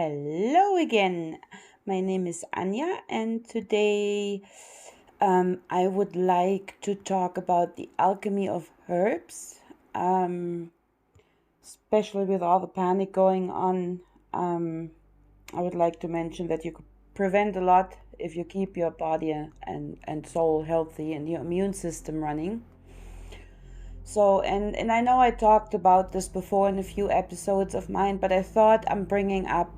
Hello again. My name is Anja, and today I would like to talk about the alchemy of herbs, especially with all the panic going on. I would like to mention that you could prevent a lot if you keep your body and soul healthy and your immune system running. So, and I know I talked about this before in a few episodes of mine, but I thought I'm bringing up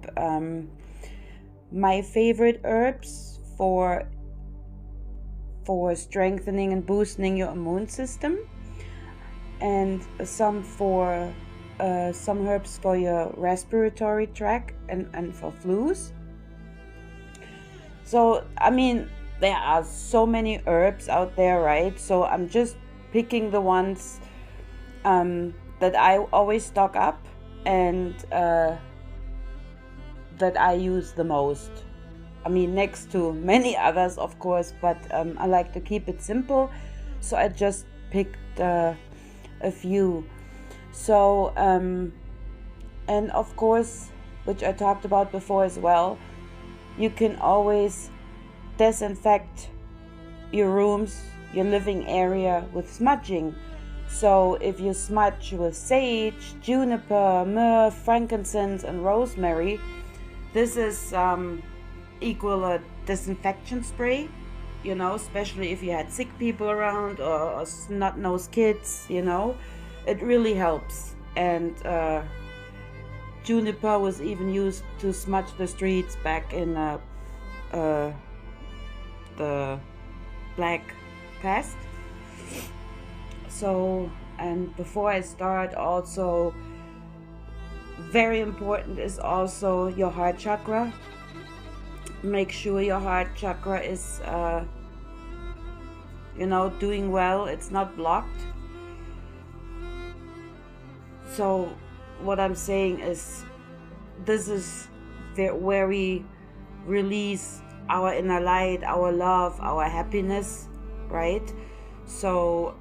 my favorite herbs for strengthening and boosting your immune system, and some herbs for your respiratory tract and for flus. So, I mean, there are so many herbs out there, right? So I'm just picking the ones that I always stock up and that I use the most. I mean, next to many others, of course, but I like to keep it simple. So I just picked a few. So, and of course, which I talked about before as well, you can always disinfect your rooms, your living area with smudging. So if you smudge with sage, juniper, myrrh, frankincense, and rosemary, this is equal a disinfection spray, especially if you had sick people around or snot-nosed kids, it really helps. And juniper was even used to smudge the streets back in the Black Past. So, and before I start, also very important is also your heart chakra. Make sure your heart chakra is doing well, it's not blocked. So what I'm saying is, this is where we release our inner light, our love, our happiness, right? So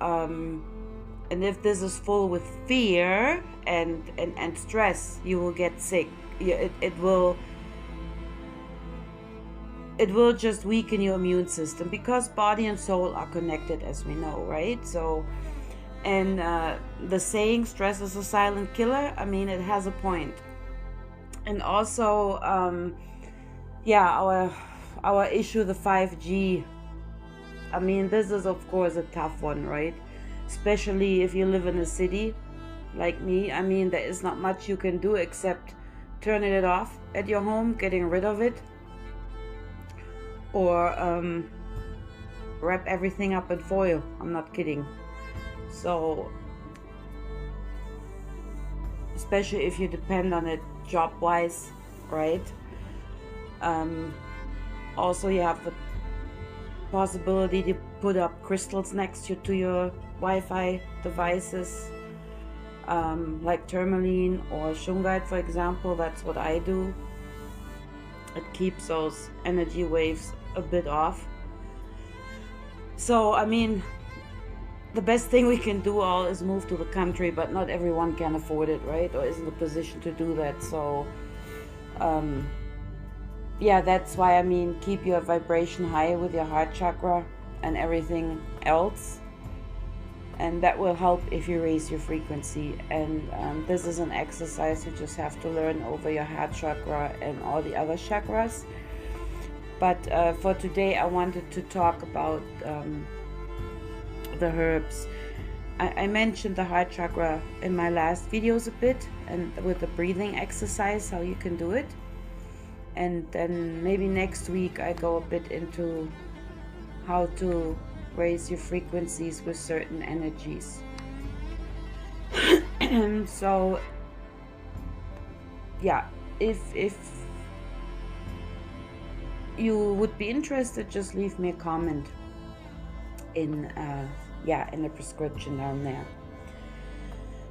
and if this is full with fear and stress, you will get sick. It will just weaken your immune system, because body and soul are connected, as we know, right? So, and the saying, stress is a silent killer, I mean, it has a point. And also, our issue, the 5G, I mean, this is of course a tough one, right? Especially if you live in a city like me. I mean, there is not much you can do except turning it off at your home, getting rid of it, or wrap everything up in foil. I'm not kidding. So, especially if you depend on it job-wise, right? Also, you have the possibility to put up crystals next to your Wi-Fi devices, like tourmaline or shungite, for example. That's what I do. It keeps those energy waves a bit off. So, I mean, the best thing we can do all is move to the country, but not everyone can afford it, right? Or is in a position to do that. So, that's why, I mean, keep your vibration high with your heart chakra and everything else. And that will help if you raise your frequency. And this is an exercise you just have to learn over your heart chakra and all the other chakras. But for today, I wanted to talk about the herbs. I mentioned the heart chakra in my last videos a bit, and with the breathing exercise, how you can do it. And then maybe next week I go a bit into how to raise your frequencies with certain energies. So if you would be interested, just leave me a comment in the prescription down there.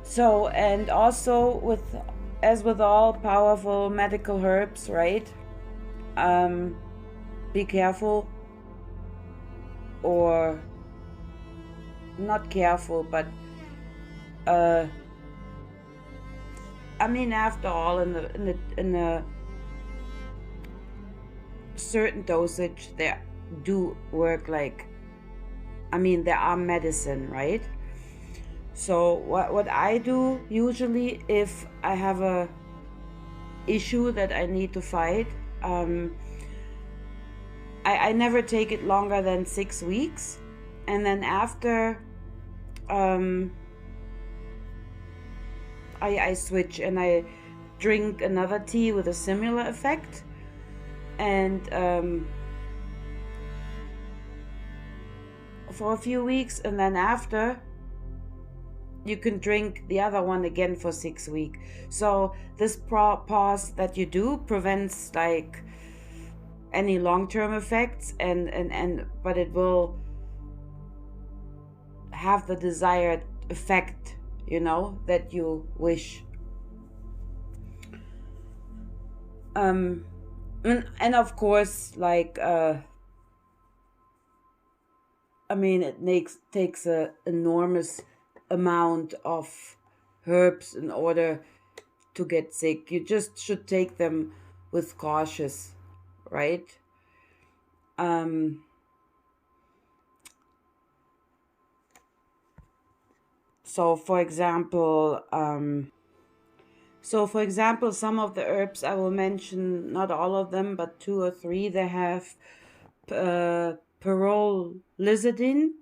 So, and also as with all powerful medical herbs, right? Be careful, or not careful, but I mean, after all, in the certain dosage, they do work like, I mean, they are medicine, right? So what I do usually, if I have a issue that I need to fight, I never take it longer than 6 weeks, and then after I switch and I drink another tea with a similar effect, and for a few weeks, and then after you can drink the other one again for 6 weeks. So this pause that you do prevents like any long-term effects, and but it will have the desired effect, you know, that you wish. And of course, like I mean, it takes a enormous amount of herbs in order to get sick. You just should take them with cautious, right? So for example, some of the herbs I will mention, not all of them, but 2 or 3, they have pyrrolizidine,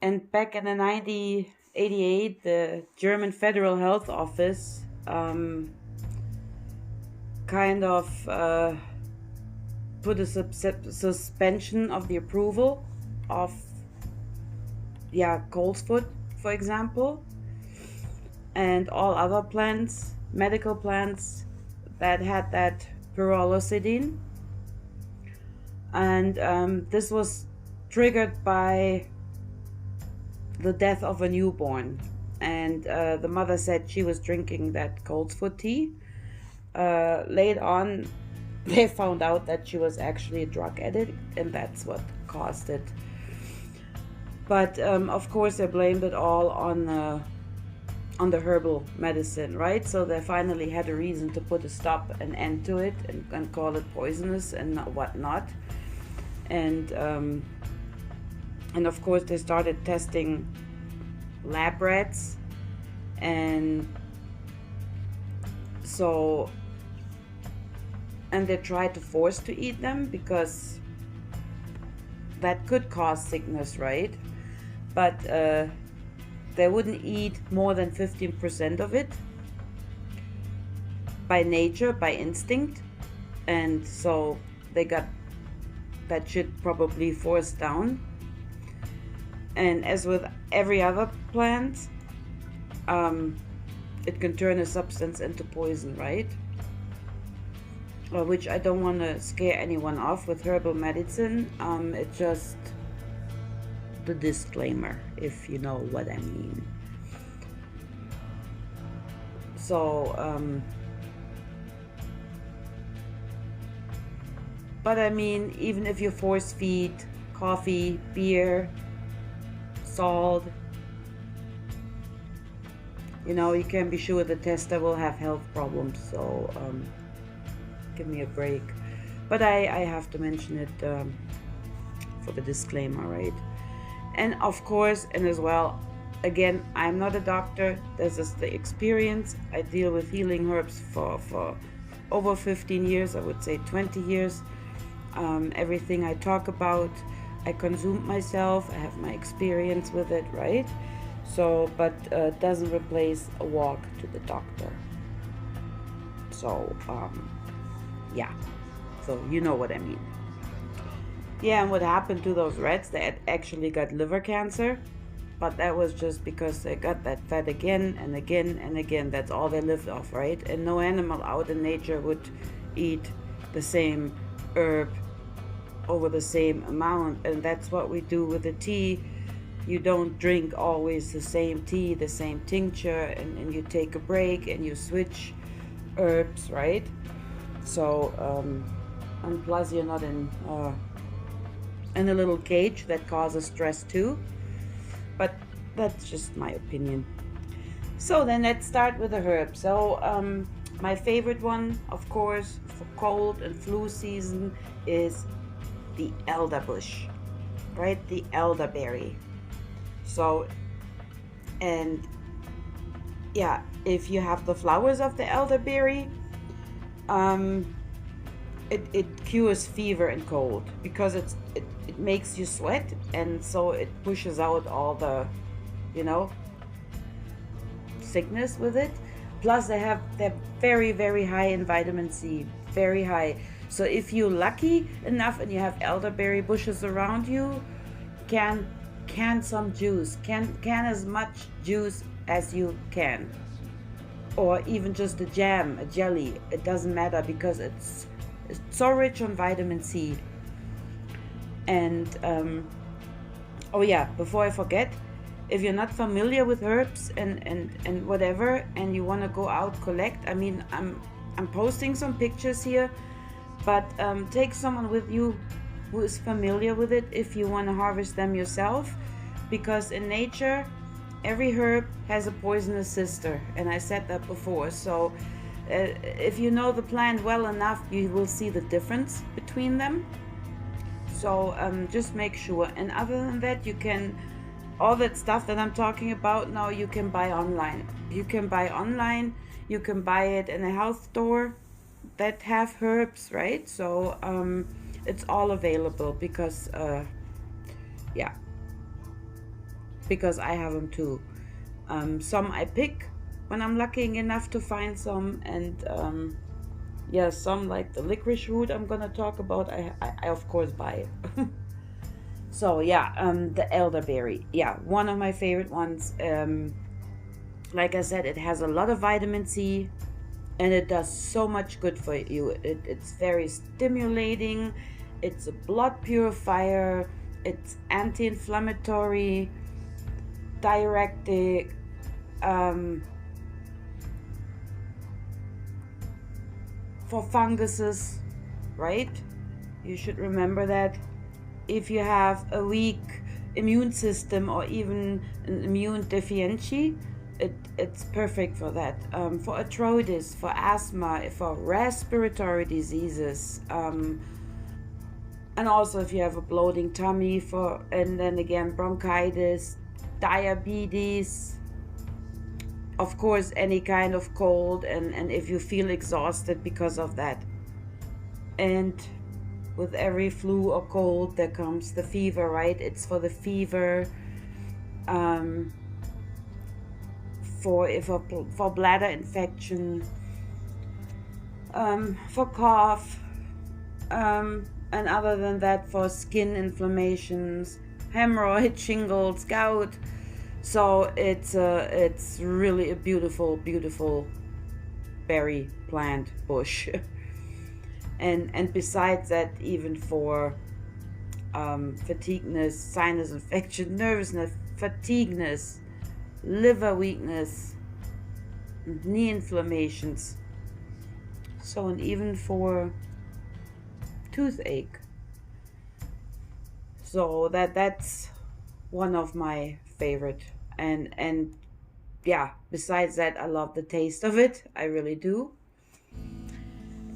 and back in the 1988, the German Federal Health Office kind of put a suspension of the approval of coltsfoot, for example, and all other plants, medical plants that had that pyrrolizidine. And this was triggered by the death of a newborn, and the mother said she was drinking that coltsfoot tea. Later on, they found out that she was actually a drug addict, and that's what caused it. But of course, they blamed it all on the herbal medicine, right? So they finally had a reason to put a stop, an end to it, and call it poisonous and whatnot. And of course, they started testing lab rats, and they tried to force to eat them because that could cause sickness, right? But they wouldn't eat more than 15% of it by nature, by instinct, and so they got that shit probably forced down. And as with every other plant, it can turn a substance into poison, right? Which I don't want to scare anyone off with herbal medicine. It's just the disclaimer, if you know what I mean. So, but I mean, even if you force feed coffee, beer, salt, you know, you can be sure the tester will have health problems. So give me a break. But I have to mention it for the disclaimer, right? And of course, and as well, again, I'm not a doctor. This is the experience. I deal with healing herbs for over 15 years, I would say 20 years. Everything I talk about, I consume myself. I have my experience with it, right? So, but it doesn't replace a walk to the doctor. So, yeah. So you know what I mean. Yeah, and what happened to those rats? They actually got liver cancer, but that was just because they got that fat again and again and again. That's all they lived off, right? And no animal out in nature would eat the same herb over the same amount, and that's what we do with the tea. You don't drink always the same tea, the same tincture, and you take a break and you switch herbs, right? So, and plus you're not in a little cage that causes stress too. But that's just my opinion. So then let's start with the herbs. So My favorite one, of course, for cold and flu season is the elderbush, right? The elderberry. So, and yeah, if you have the flowers of the elderberry, um, it cures fever and cold because it makes you sweat, and so it pushes out all the, you know, sickness with it. Plus they're very, very high in vitamin C, very high. So if you're lucky enough and you have elderberry bushes around you, can some juice, can as much juice as you can, or even just a jam, a jelly. It doesn't matter because it's so rich on vitamin C. And oh yeah, before I forget, if you're not familiar with herbs and whatever, and you want to go out collect, I mean, I'm posting some pictures here, but take someone with you who is familiar with it if you want to harvest them yourself, because in nature every herb has a poisonous sister, and I said that before. So if you know the plant well enough, you will see the difference between them. So just make sure. And other than that, you can, all that stuff that I'm talking about now, you can buy online. You can buy it in a health store that have herbs, right? So it's all available because yeah, because I have them too. Some I pick when I'm lucky enough to find some, and yeah, some like the licorice root I'm gonna talk about, I of course buy it. So yeah, the elderberry, yeah, one of my favorite ones. Like I said, it has a lot of vitamin C, and it does so much good for you. It's very stimulating, it's a blood purifier, it's anti-inflammatory, diuretic, for funguses, right? You should remember that. If you have a weak immune system or even an immune deficiency, it's perfect for that. For arthritis, for asthma, for respiratory diseases, and also if you have a bloating tummy, and then again bronchitis, diabetes, of course any kind of cold, and if you feel exhausted because of that. And with every flu or cold there comes the fever, right? It's for the fever, for bladder infection, for cough, and other than that, for skin inflammations, hemorrhoid, shingles, gout. So it's really a beautiful berry plant bush. And besides that, even for fatigueness, sinus infection, nervousness, fatigueness, liver weakness, knee inflammations. So, and even for toothache. So that's one of my favorite. And yeah, besides that, I love the taste of it. I really do.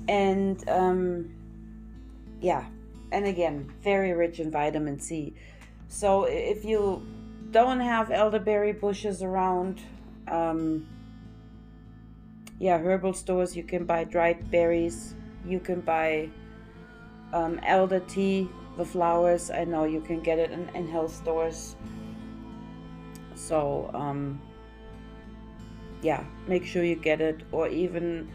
And yeah, and again, very rich in vitamin C. So if you don't have elderberry bushes around, yeah, herbal stores, you can buy dried berries, you can buy elder tea, the flowers. I know you can get it in health stores. So yeah, make sure you get it. Or even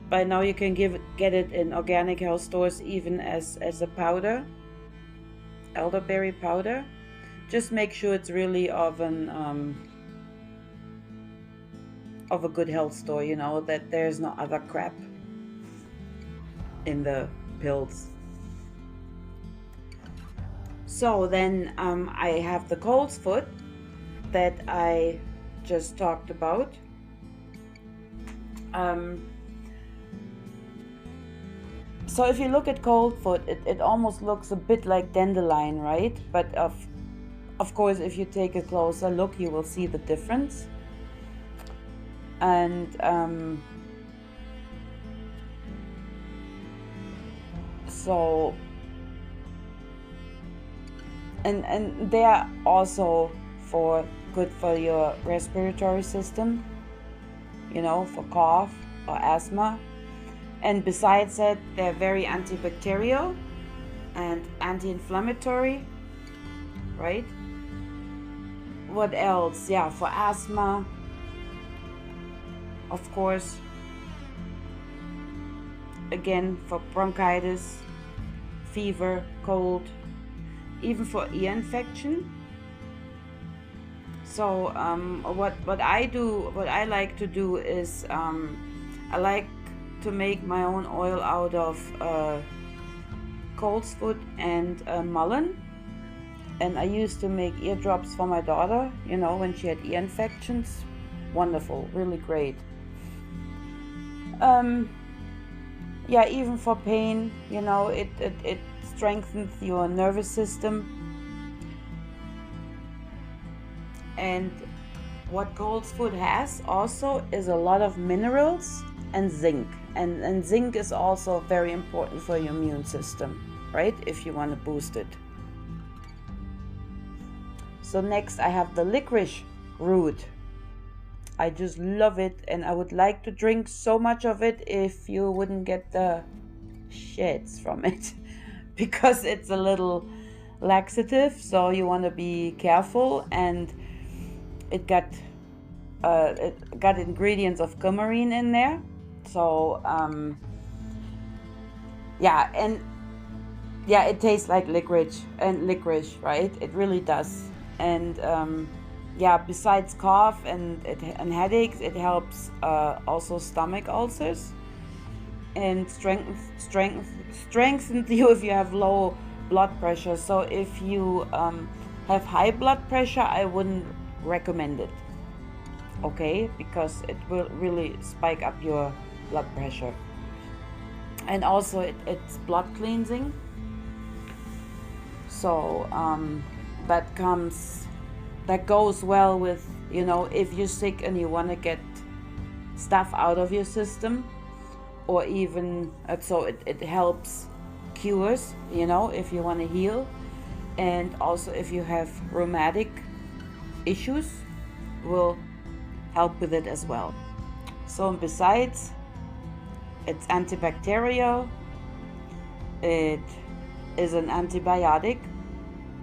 by now you can get it in organic health stores, even as a powder, elderberry powder. Just make sure it's really of a good health store, you know, that there's no other crap in the pills. So then I have the cold's foot that I just talked about. So if you look at cold foot, it almost looks a bit like dandelion, right? But of course, if you take a closer look, you will see the difference. And So, and they are also for good for your respiratory system, you know, for cough or asthma. And besides that, they're very antibacterial and anti-inflammatory, right? What else? Yeah, for asthma, of course. Again, for bronchitis, fever, cold, even for ear infection. So what I like to do is I like to make my own oil out of coltsfoot and mullein. And I used to make eardrops for my daughter, you know, when she had ear infections. Wonderful, really great. Yeah, even for pain, you know, it strengthens your nervous system. And what coltsfoot has also is a lot of minerals and zinc. And zinc is also very important for your immune system, right? If you want to boost it. So next I have the licorice root. I just love it, and I would like to drink so much of it if you wouldn't get the shits from it because it's a little laxative, so you want to be careful. And it got ingredients of coumarin in there, so yeah, and yeah, it tastes like licorice, right? It really does. And yeah, besides cough and headaches, it helps also stomach ulcers, and strengthens you if you have low blood pressure. So if you have high blood pressure, I wouldn't recommend it, okay, because it will really spike up your blood pressure. And also it's blood cleansing, so that goes well with, you know, if you're sick and you want to get stuff out of your system, or even so it helps cures, you know, if you want to heal. And also if you have rheumatic issues, will help with it as well. So besides, it's antibacterial, it is an antibiotic,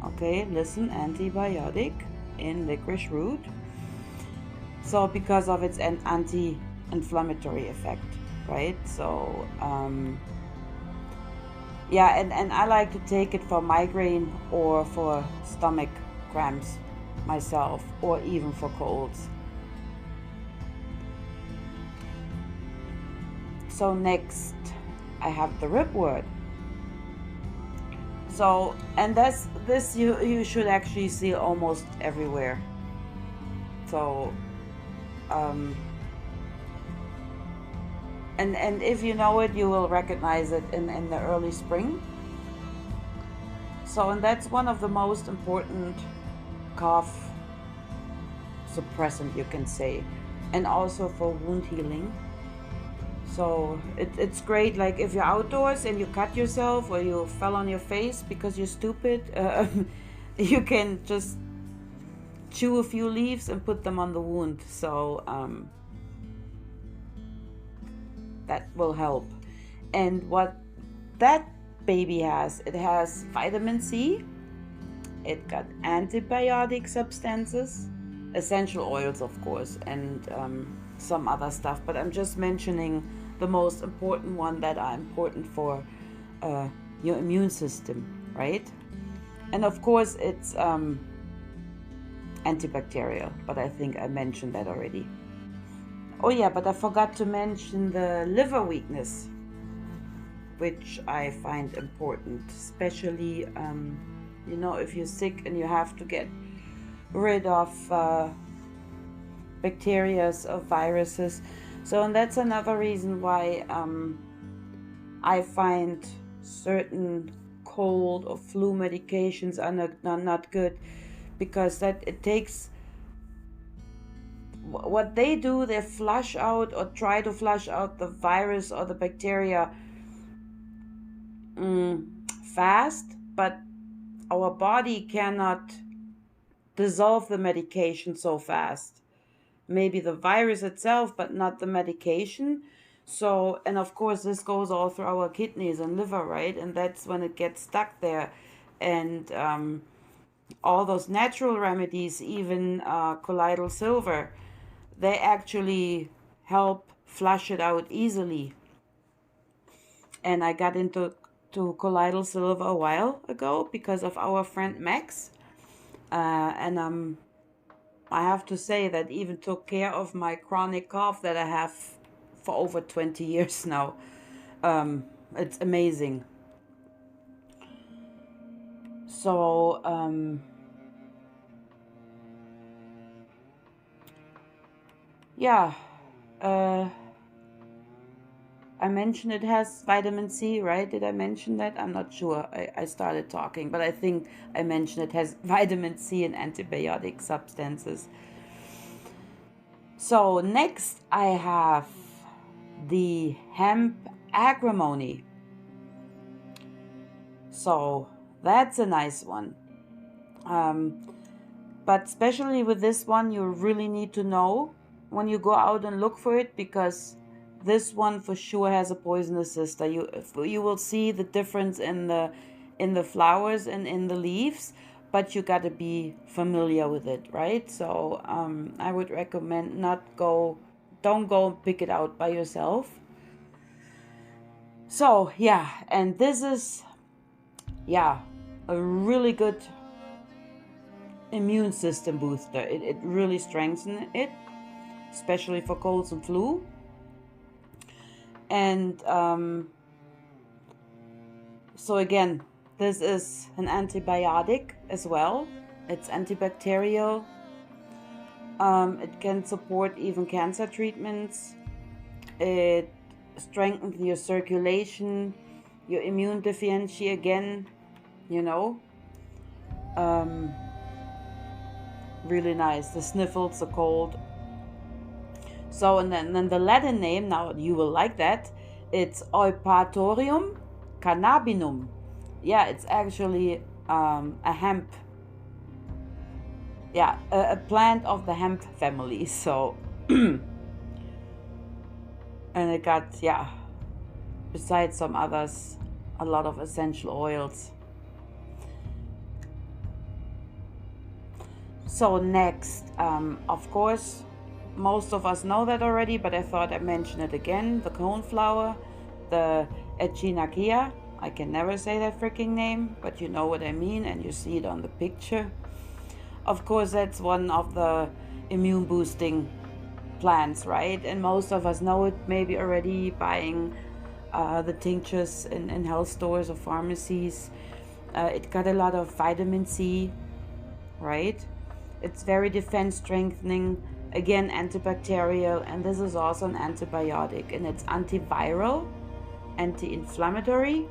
okay, listen, antibiotic in licorice root, so because of its anti-inflammatory effect, right? So yeah, and I like to take it for migraine or for stomach cramps myself, or even for colds. So next I have the ripwort. So, and this you should actually see almost everywhere. So and if you know it, you will recognize it in the early spring. So, and that's one of the most important cough suppressant, you can say, and also for wound healing. So it's great, like if you're outdoors and you cut yourself or you fell on your face because you're stupid, you can just chew a few leaves and put them on the wound. So that will help. And what that baby has, it has vitamin C, it got antibiotic substances, essential oils of course, and some other stuff, but I'm just mentioning the most important one that are important for your immune system, right? And of course it's antibacterial, but I think I mentioned that already. Oh yeah, but I forgot to mention the liver weakness, which I find important, especially you know, if you're sick and you have to get rid of bacteria or viruses. So, and that's another reason why I find certain cold or flu medications are not good, because that it takes, what they do, they flush out or try to flush out the virus or the bacteria fast, but our body cannot dissolve the medication so fast. Maybe the virus itself, but not the medication. So, and of course, this goes all through our kidneys and liver, right? And that's when it gets stuck there. And all those natural remedies, even colloidal silver, they actually help flush it out easily. And I got into colloidal silver a while ago because of our friend Max. And I have to say that even took care of my chronic cough that I have for over 20 years now. It's amazing. So, yeah, I mentioned it has vitamin C, right? Did I mention that? I'm not sure. I started talking, but I think I mentioned it has vitamin C and antibiotic substances. So next I have the hemp agrimony. So that's a nice one. But especially with this one, you really need to know when you go out and look for it, because this one for sure has a poisonous sister. You will see the difference in the flowers and in the leaves, but you got to be familiar with it, right? So I would recommend don't go pick it out by yourself. So yeah, and this is a really good immune system booster. It really strengthens it, especially for colds and flu. And so again, this is an antibiotic as well. It's antibacterial. It can support even cancer treatments. It strengthens your circulation, your immune deficiency again, really nice. The sniffles, the cold. So, and then the Latin name, now you will like that, it's Eupatorium cannabinum. Yeah, it's actually a hemp. Yeah, a plant of the hemp family. So, and it got, besides some others, a lot of essential oils. So next, of course, most of us know that already, but I thought I'd mention it again. The coneflower, the Echinacea. I can never say that freaking name, but you know what I mean, and you see it on the picture. Of course, that's one of the immune boosting plants, right? And most of us know it maybe already buying the tinctures in health stores or pharmacies. It got a lot of vitamin C, right? It's very defense strengthening, again antibacterial, and this is also an antibiotic, and it's antiviral, anti-inflammatory,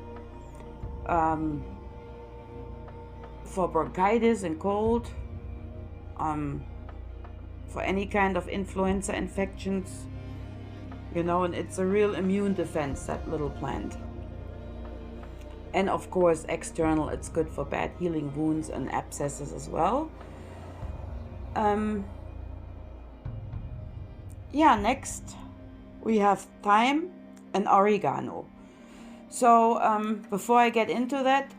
for bronchitis and cold, for any kind of influenza infections, and it's a real immune defense, that little plant. And of course, external, it's good for bad healing wounds and abscesses as well. Next we have thyme and oregano. So before I get into that,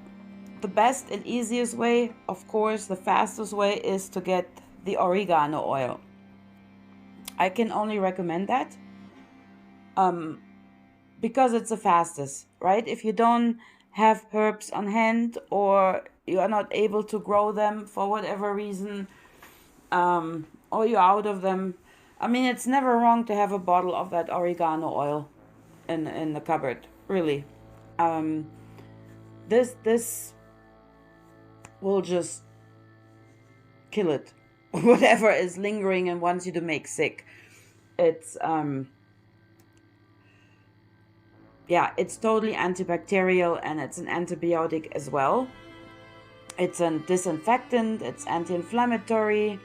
the best and easiest way, of course, the fastest way is to get the oregano oil. I can only recommend that because it's the fastest, right? If you don't have herbs on hand, or you are not able to grow them for whatever reason, or you're out of them, I mean, it's never wrong to have a bottle of that oregano oil in the cupboard, really. This will just kill it, whatever is lingering and wants you to make sick. It's it's totally antibacterial, and it's an antibiotic as well. It's a disinfectant, it's anti-inflammatory.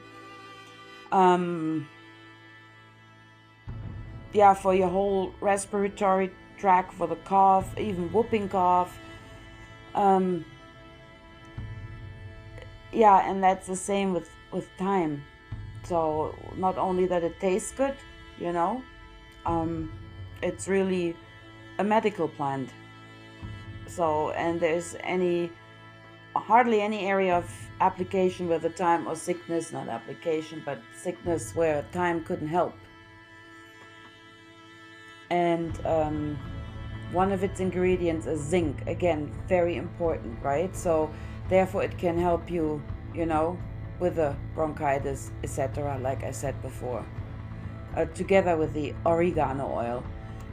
For your whole respiratory tract, for the cough, even whooping cough. um, yeah, and that's the same with thyme. So not only that it tastes good, you know, um, it's really a medical plant. So, and there's hardly any area of application where the thyme, or sickness, not application, but sickness where thyme couldn't help. And one of its ingredients is zinc. Again, very important, right? So therefore it can help you, you know, with the bronchitis, etc., like I said before, together with the oregano oil.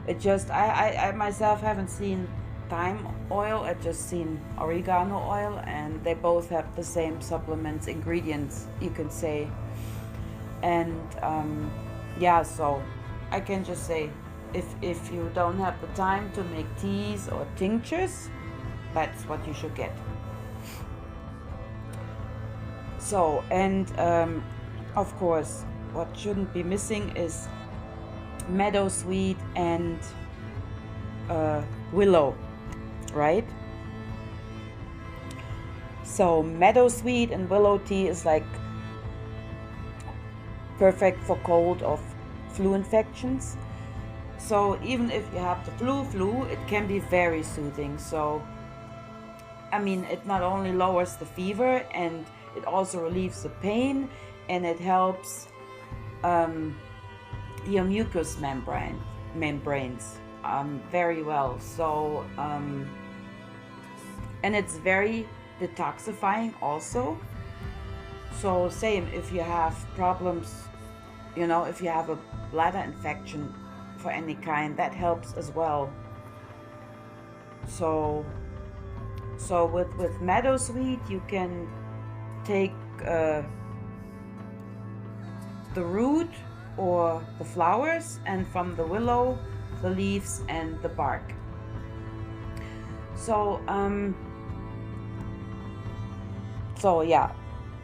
It just, I myself haven't seen thyme oil, I've just seen oregano oil, and they both have the same supplements, ingredients, you can say. And yeah, so I can just say, if you don't have the time to make teas or tinctures, that's what you should get. So, and of course, what shouldn't be missing is meadowsweet and willow, right? So meadowsweet and willow tea is like perfect for cold or flu infections. So even if you have the flu, it can be very soothing. So, I mean, it not only lowers the fever, and it also relieves the pain, and it helps your mucous membranes very well. So, and it's very detoxifying also. So same if you have problems, you know, if you have a bladder infection for any kind, that helps as well. So with meadowsweet, you can take the root or the flowers, and from the willow, the leaves and the bark. So so yeah,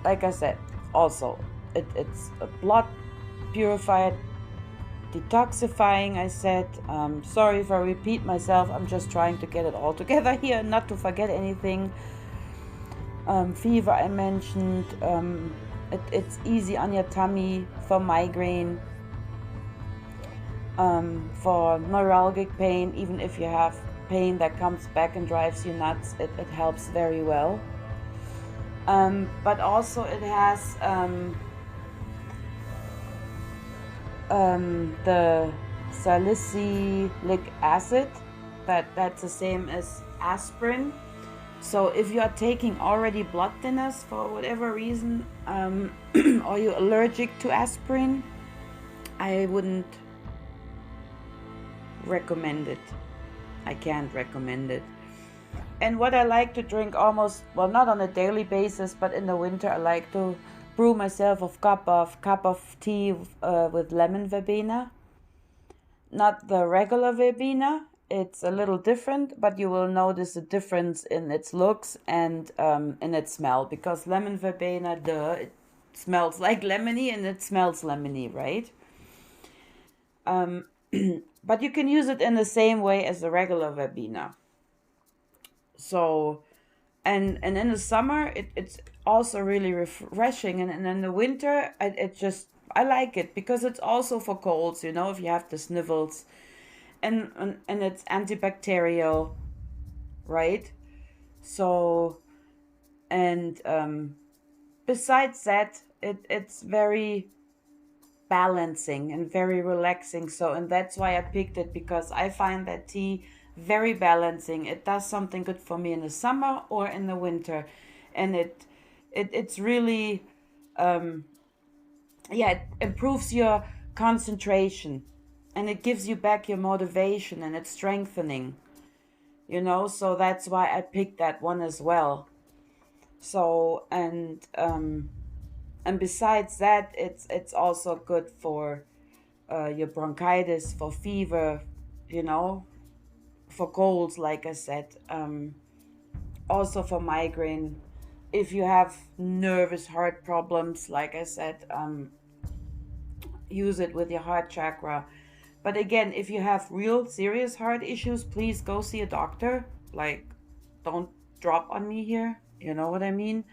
like I said, also it's a blood purified, detoxifying, I said. Sorry if I repeat myself, I'm just trying to get it all together here, not to forget anything. Fever I mentioned, it's easy on your tummy, for migraine, for neuralgic pain, even if you have pain that comes back and drives you nuts, it helps very well. But also it has the salicylic acid, that's the same as aspirin. So if you are taking already blood thinners for whatever reason, or you're allergic to aspirin, I wouldn't recommend it. I can't recommend it. And what I like to drink almost, well, not on a daily basis, but in the winter, I like to brew myself a cup of tea with lemon verbena. Not the regular verbena. It's a little different, but you will notice a difference in its looks and in its smell, because lemon verbena, it smells like lemony and it smells lemony, right? But you can use it in the same way as the regular verbena. So, and in the summer, it's also really refreshing, and in the winter, I like it because it's also for colds, you know, if you have the sniffles, and it's antibacterial, right? So, and besides that, it's very balancing and very relaxing. So, and that's why I picked it, because I find that tea very balancing. It does something good for me in the summer or in the winter, and it's really it improves your concentration, and it gives you back your motivation, and it's strengthening, you know. So that's why I picked that one as well. So, and besides that, it's also good for your bronchitis, for fever, you know, for colds, like I said, also for migraine. If you have nervous heart problems, like I said, use it with your heart chakra. But again, if you have real serious heart issues, please go see a doctor. Like, don't drop on me here, you know what I mean?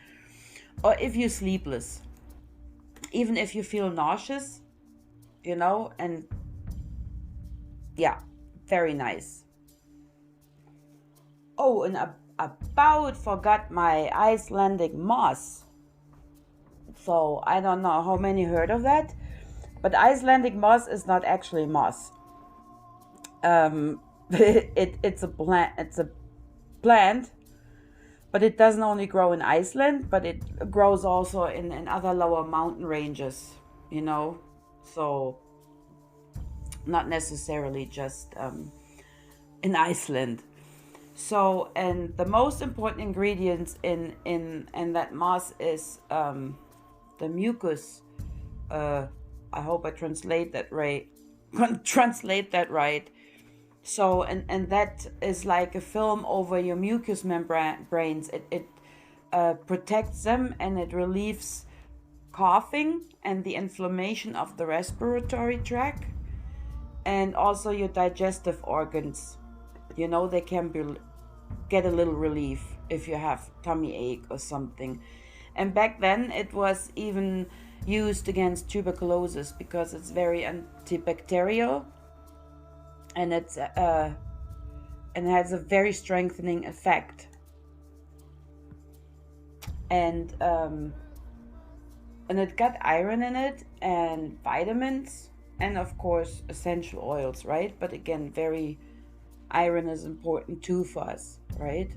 Or if you're sleepless, even if you feel nauseous, you know, and yeah, very nice. Oh, and about forgot my Icelandic moss. So I don't know how many heard of that, but Icelandic moss is not actually moss. It's a plant. It's a plant, but it doesn't only grow in Iceland, but it grows also in other lower mountain ranges. You know, so not necessarily just in Iceland. So, and the most important ingredients in that moss is the mucus. I hope I translate that right. Translate that right. So, and that is like a film over your mucous membranes. It protects them and it relieves coughing and the inflammation of the respiratory tract, and also your digestive organs. You know, they can get a little relief if you have tummy ache or something. And back then it was even used against tuberculosis because it's very antibacterial, and it's and has a very strengthening effect. And it got iron in it and vitamins and of course essential oils, right? But again, very iron is important too for us, right?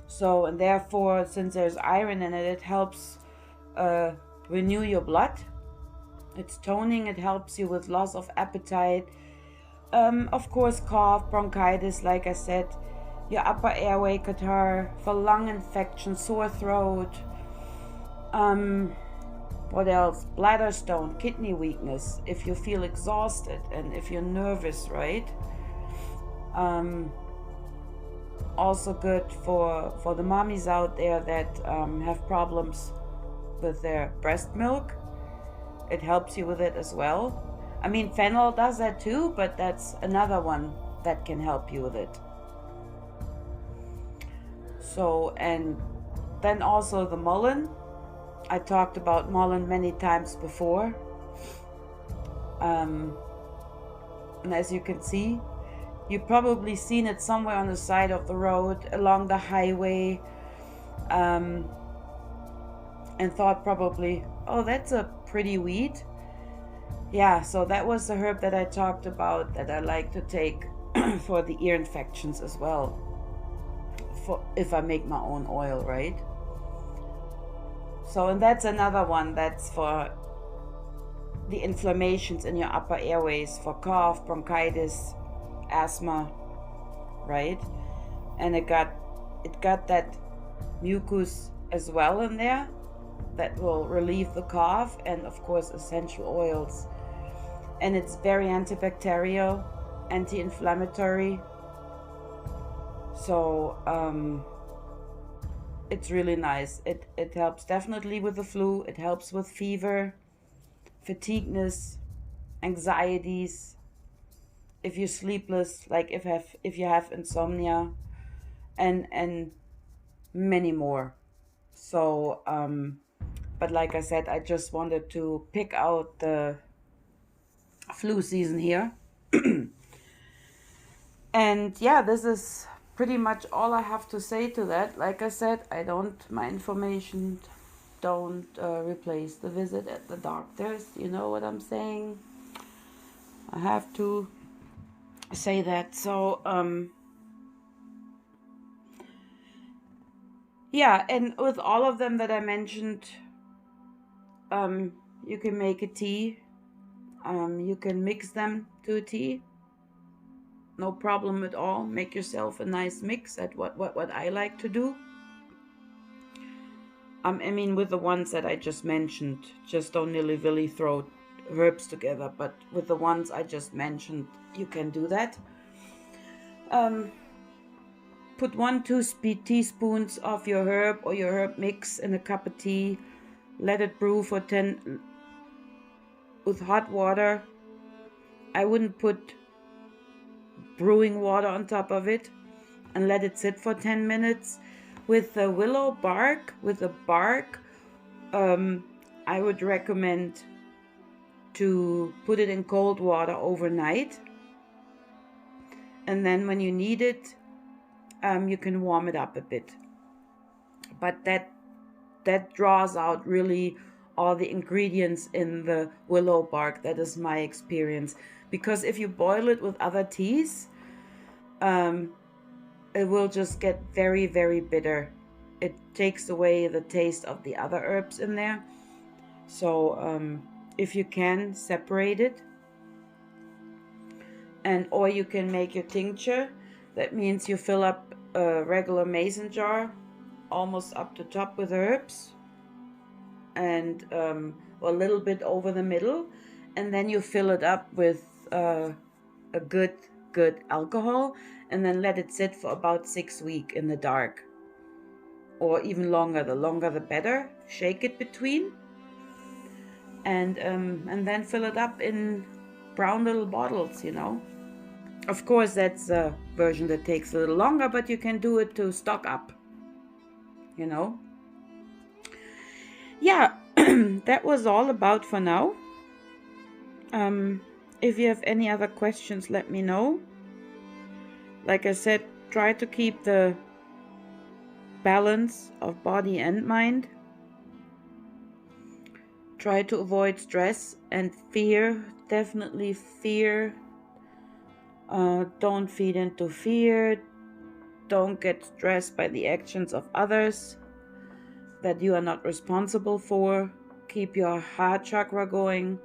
So, and therefore, since there's iron in it, it helps renew your blood. It's toning, it helps you with loss of appetite. Of course, cough, bronchitis, like I said, your upper airway catarrh, for lung infection, sore throat. What else? Bladder stone, kidney weakness, if you feel exhausted and if you're nervous, right? Also good for the mommies out there that have problems with their breast milk. It helps you with it as well. I mean, fennel does that too, but that's another one that can help you with it. So, and then also the mullein. I talked about mullein many times before. And as you can see, you've probably seen it somewhere on the side of the road, along the highway, and thought probably, oh, that's a pretty weed. Yeah, so that was the herb that I talked about that I like to take for the ear infections as well, for if I make my own oil, right? So, and that's another one that's for the inflammations in your upper airways, for cough, bronchitis, asthma, right? And it got that mucus as well in there that will relieve the cough, and of course essential oils. And it's very antibacterial, anti-inflammatory. So it's really nice. It helps definitely with the flu. It helps with fever, fatigueness, anxieties, if you're sleepless, like if you have insomnia, and many more. So but like I said, I just wanted to pick out the flu season here. And yeah, this is pretty much all I have to say to that. Like I said, my information don't replace the visit at the doctor's. You know what I'm saying? I have to say that. So yeah, and with all of them that I mentioned, you can make a tea. You can mix them to a tea, no problem at all. Make yourself a nice mix at what I like to do. I mean, with the ones that I just mentioned, just don't nilly-willy throw herbs together, but with the ones I just mentioned, you can do that. Put 1-2 teaspoons of your herb or your herb mix in a cup of tea. Let it brew for 10 with hot water. I wouldn't put brewing water on top of it, and let it sit for 10 minutes. With the willow bark, with the bark, I would recommend to put it in cold water overnight. And then when you need it, you can warm it up a bit. But that draws out really all the ingredients in the willow bark. That is my experience. Because if you boil it with other teas, it will just get very, very bitter. It takes away the taste of the other herbs in there. So if you can, separate it. Or you can make your tincture. That means you fill up a regular mason jar almost up to top with herbs, and a little bit over the middle, and then you fill it up with a good alcohol, and then let it sit for about 6 weeks in the dark, or even longer. The longer the better. Shake it between, and then fill it up in brown little bottles, Of course, that's a version that takes a little longer, but you can do it to stock up, Yeah, that was all about for now. If you have any other questions, let me know. Like I said, try to keep the balance of body and mind. Try to avoid stress and fear. Definitely fear. Don't feed into fear. Don't get stressed by the actions of others that you are not responsible for. Keep your heart chakra going,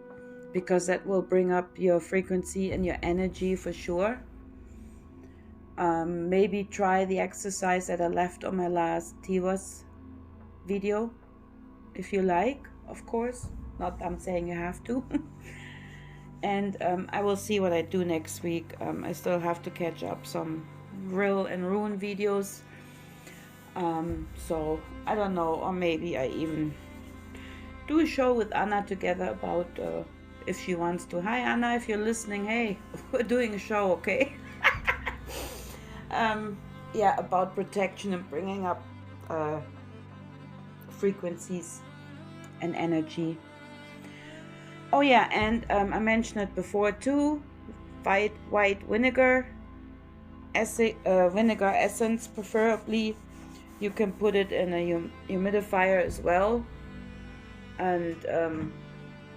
because that will bring up your frequency and your energy for sure. Maybe try the exercise that I left on my last Tivas video, if you like, of course. Not I'm saying you have to. And I will see what I do next week. I still have to catch up some Rill and Rune videos. So I don't know, or maybe I even do a show with Anna together about if she wants to. Hi Anna, if you're listening, hey, we're doing a show, okay? Yeah, about protection and bringing up frequencies and energy. Oh yeah, and I mentioned it before too. White vinegar, vinegar essence preferably. You can put it in a humidifier as well, and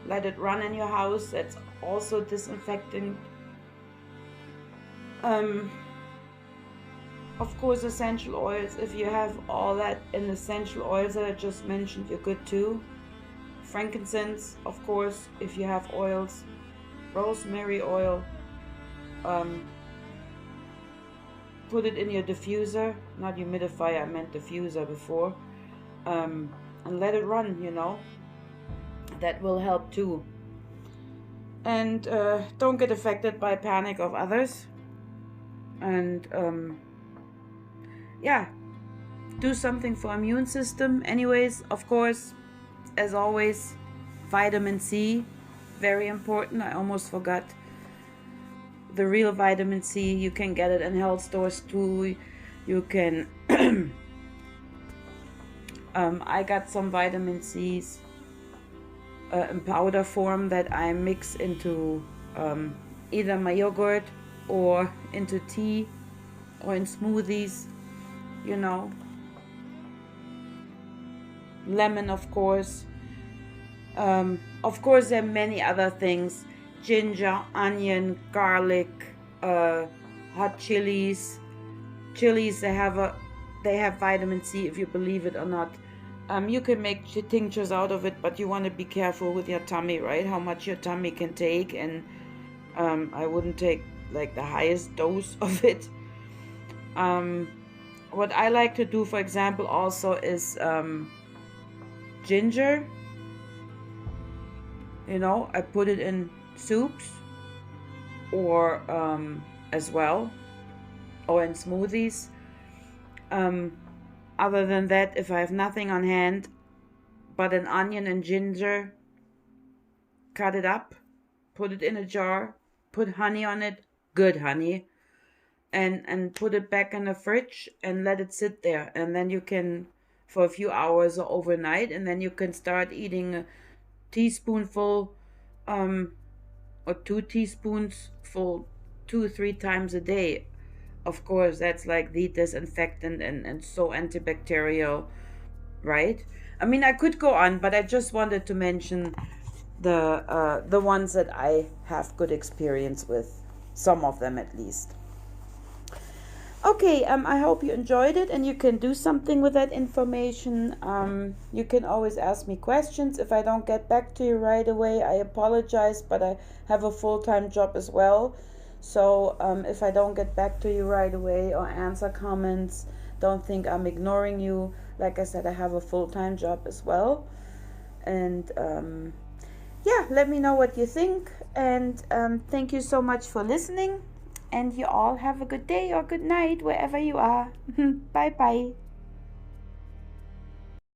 let it run in your house. That's also disinfecting. Of course, essential oils. If you have all that in essential oils that I just mentioned, you're good too. Frankincense, of course, if you have oils. Rosemary oil. Put it in your diffuser, not humidifier, I meant diffuser before, and let it run, That will help too. And don't get affected by panic of others. And yeah, do something for immune system. Anyways, of course, as always, vitamin C, very important. I almost forgot. The real vitamin C, you can get it in health stores too. You can I got some vitamin C's in powder form that I mix into either my yogurt or into tea or in smoothies, Lemon, of course. Of course, there are many other things. Ginger, onion, garlic, hot chilies. Chilies, they have vitamin C, if you believe it or not. You can make tinctures out of it, but you want to be careful with your tummy, right? How much your tummy can take, and I wouldn't take like the highest dose of it. What I like to do, for example, also is ginger. I put it in soups or as well, or in smoothies. Other than that, if I have nothing on hand but an onion and ginger, cut it up, put it in a jar, put honey on it, good honey, and put it back in the fridge and let it sit there, and then you can, for a few hours or overnight, and then you can start eating a teaspoonful or 2 teaspoons full 2 or 3 times a day. Of course, that's like the disinfectant and so antibacterial, right? I mean, I could go on, but I just wanted to mention the ones that I have good experience with, some of them at least. Okay, I hope you enjoyed it and you can do something with that information. You can always ask me questions. If I don't get back to you right away, I apologize, but I have a full-time job as well. So if I don't get back to you right away or answer comments, don't think I'm ignoring you. Like I said, I have a full-time job as well. And yeah, let me know what you think. And thank you so much for listening. And you all have a good day or good night wherever you are. Bye bye.